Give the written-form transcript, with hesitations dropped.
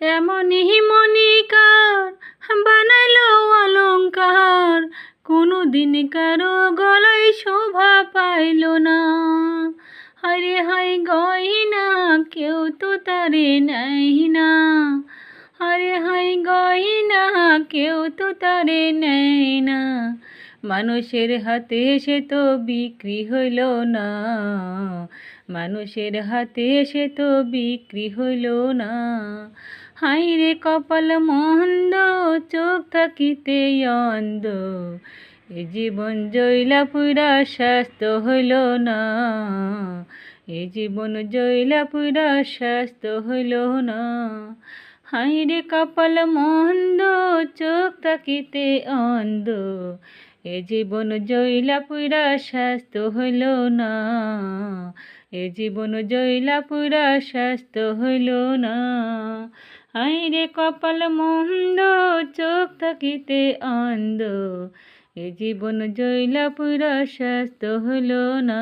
এমনই মনিকার বানাইলো অলংকার, কোনো দিন কারো গলায় শোভা পাইল না। হায়রে হায় গয়না কেউ তো তারে নেয় না, হায়রে হায় গয়না কেউ তো তারে নেয় না। মানুষের হাতে সে তো বিক্রি হইল না, মানুষের হাতে সে তো বিক্রি হইল না। হায়রে কপাল মন্দ, চোখ থাকিতে অন্ধ, এ জীবন জইলা পুরা স্বাস্থ্য হইল না, এ জীবন জইলা পুরা স্বাস্থ্য হইল না। হায়রে কপাল মন্দ, চোখ থাকিতে অন্ধ, এ জীবন জইলা পুরা স্বাস্থ্য হইল না, এ জীবন জইলা পুরা স্বাস্থ্য হইল না। হায়রে কপাল মন্দ, চোখ থাকিতে অন্ধ, এ জীবন জইলা পুরা স্বাস্থ্য হইল না।